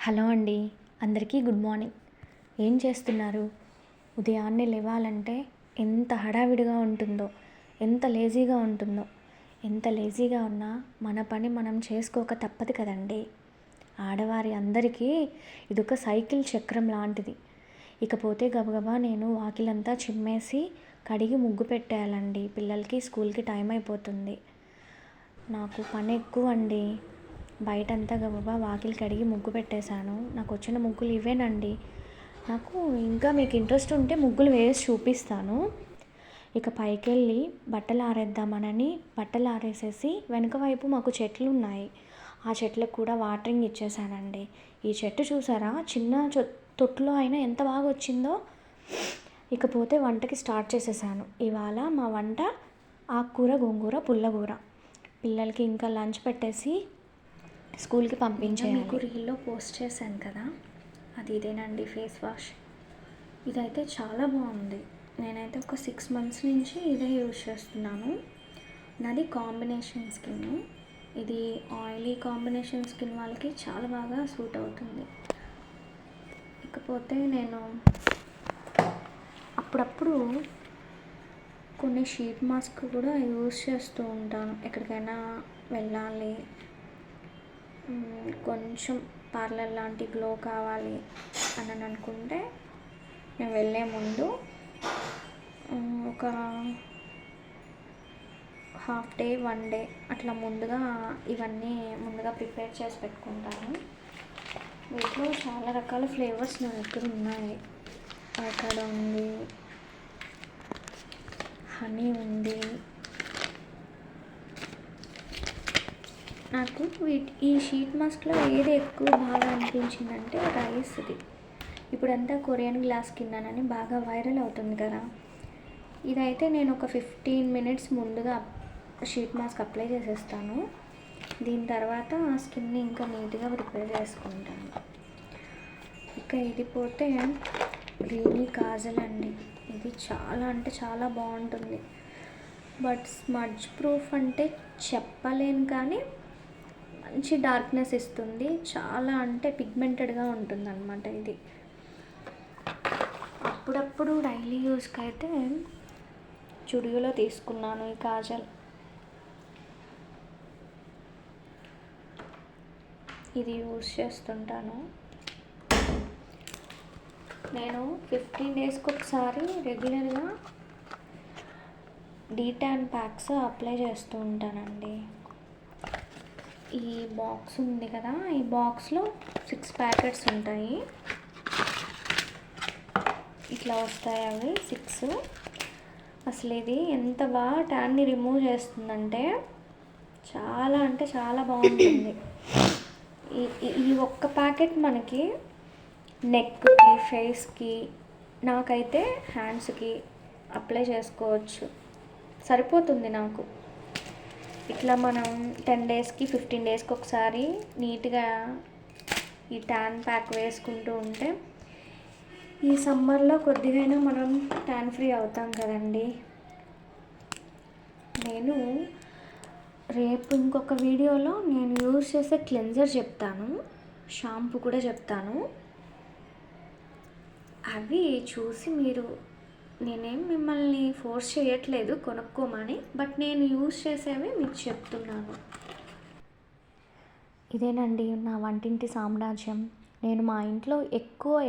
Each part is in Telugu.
హలో అండి, అందరికీ గుడ్ మార్నింగ్. ఏం చేస్తున్నారు? ఉదయాన్నే లేవాలంటే ఎంత హడావిడిగా ఉంటుందో, ఎంత లేజీగా ఉంటుందో. ఎంత లేజీగా ఉన్నా మన పని మనం చేసుకోక తప్పదు కదండి. ఆడవారి అందరికీ ఇదొక సైకిల్ చక్రం లాంటిది. ఇకపోతే గబగబా నేను వాకిలంతా చిమ్మేసి కడిగి ముగ్గు పెట్టేయాలండి. పిల్లలకి స్కూల్కి టైం అయిపోతుంది. నాకు పని ఎక్కువ అండి. బయటంతా గబగబా వాకిలి కడిగి ముగ్గు పెట్టేశాను. నాకు వచ్చిన ముగ్గులు ఇవేనండి. నాకు ఇంకా మీకు ఇంట్రెస్ట్ ఉంటే ముగ్గులు వేసి చూపిస్తాను. ఇక పైకి వెళ్ళి బట్టలు ఆరేద్దామనని బట్టలు ఆరేసేసి వెనక వైపు మాకు చెట్లు ఉన్నాయి. ఆ చెట్లకు కూడా వాటరింగ్ ఇచ్చేసానండి. ఈ చెట్టు చూసారా, చిన్న తొట్టులో అయినా ఎంత బాగా వచ్చిందో. ఇకపోతే వంటకి స్టార్ట్ చేసేసాను. ఇవాళ మా వంట ఆకుకూర, గోంగూర, పుల్లగూర. పిల్లలకి ఇంకా లంచ్ పెట్టేసి స్కూల్కి పంపించాను. మీకు రీల్లో పోస్ట్ చేశాను కదా, అది ఇదేనండి ఫేస్ వాష్. ఇదైతే చాలా బాగుంది. నేనైతే ఒక 6 months నుంచి ఇదే యూజ్ చేస్తున్నాను. నాది కాంబినేషన్ స్కిన్. ఇది ఆయిలీ కాంబినేషన్ స్కిన్ వాళ్ళకి చాలా బాగా సూట్ అవుతుంది. ఇకపోతే నేను అప్పుడప్పుడు కొన్ని షీట్ మాస్క్ కూడా యూజ్ చేస్తూ ఉంటాను. ఎక్కడికైనా వెళ్ళాలి, కొంచెం పార్లర్ లాంటి గ్లో కావాలి అని అనుకుంటే నేను వెళ్ళే ముందు ఒక హాఫ్ డే 1 day అట్లా ఇవన్నీ ముందుగా ప్రిపేర్ చేసి పెట్టుకుంటాను. వీటిలో చాలా రకాల ఫ్లేవర్స్ నా దగ్గర ఉన్నాయి. అవకాడో ఉంది, హనీ ఉంది. నాకు ఈ షీట్ మాస్క్లో ఏది ఎక్కువ బాగా అనిపించిందంటే రైస్ది. ఇప్పుడంతా కొరియన్ గ్లాస్ కిన్నానని బాగా వైరల్ అవుతుంది కదా. ఇదైతే నేను ఒక 15 minutes ముందుగా షీట్ మాస్క్ అప్లై చేసేస్తాను. దీని తర్వాత స్కిన్ని ఇంకా నీట్గా ప్రిపేర్ చేసుకుంటాను. ఇక ఇది పోతే రీనీ కాజల్ అండి. ఇది చాలా అంటే చాలా బాగుంటుంది. బట్ స్మడ్జ్ ప్రూఫ్ అంటే చెప్పలేను, కానీ మంచి డార్క్నెస్ ఇస్తుంది. చాలా అంటే పిగ్మెంటెడ్గా ఉంటుంది అన్నమాట. ఇది అప్పుడప్పుడు డైలీ యూస్కి అయితే జుడియోలో తీసుకున్నాను ఈ కాజల్. ఇది యూజ్ చేస్తుంటాను. నేను 15 daysకి ఒకసారి రెగ్యులర్గా డీటాన్ ప్యాక్స్ అప్లై చేస్తూ ఉంటానండి. ఈ బాక్స్ ఉంది కదా, ఈ బాక్స్లో 6 packets ఉంటాయి. ఇట్లా వస్తాయి అవి 6. అసలు ఇది ఎంత బాగా ట్యాన్ని రిమూవ్ చేస్తుందంటే చాలా అంటే చాలా బాగుంటుంది. ఈ ఒక్క ప్యాకెట్ మనకి నెక్కి, ఫేస్కి, నాకైతే హ్యాండ్స్కి అప్లై చేసుకోవచ్చు, సరిపోతుంది నాకు. ఇట్లా మనం 10 daysకి 15 daysకి ఒకసారి నీట్గా ఈ ట్యాన్ ప్యాక్ వేసుకుంటూ ఉంటే ఈ సమ్మర్లో కొద్దిగైనా మనం ట్యాన్ ఫ్రీ అవుతాం కదండి. నేను రేపు ఇంకొక వీడియోలో నేను యూజ్ చేసే క్లెన్జర్ చెప్తాను, షాంపూ కూడా చెప్తాను. అవి చూసి నేనేం మిమ్మల్ని ఫోర్స్ చేయట్లేదు కొనుక్కోమని, బట్ నేను యూజ్ చేసేవి మీకు చెప్తున్నాను. ఇదేనండి నా వంటింటి సామ్రాజ్యం. నేను మా ఇంట్లో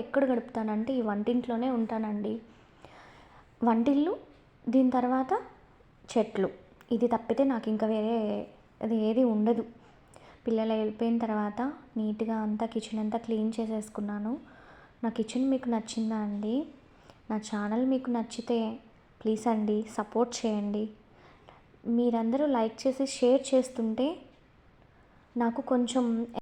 ఎక్కడ గడుపుతానంటే ఈ వంటింట్లోనే ఉంటానండి. వంటిల్లు, దీని తర్వాత చెట్లు. ఇది తప్పితే నాకు ఇంకా వేరే అది ఏది ఉండదు. పిల్లలు వెళ్ళిపోయిన తర్వాత నీట్గా అంతా కిచెన్ అంతా క్లీన్ చేసేసుకున్నాను. నా కిచెన్ మీకు నచ్చిందా అండి? నా ఛానల్ మీకు నచ్చితే ప్లీజ్ అండి సపోర్ట్ చేయండి. మీరందరూ లైక్ చేసి షేర్ చేస్తుంటే నాకు కొంచెం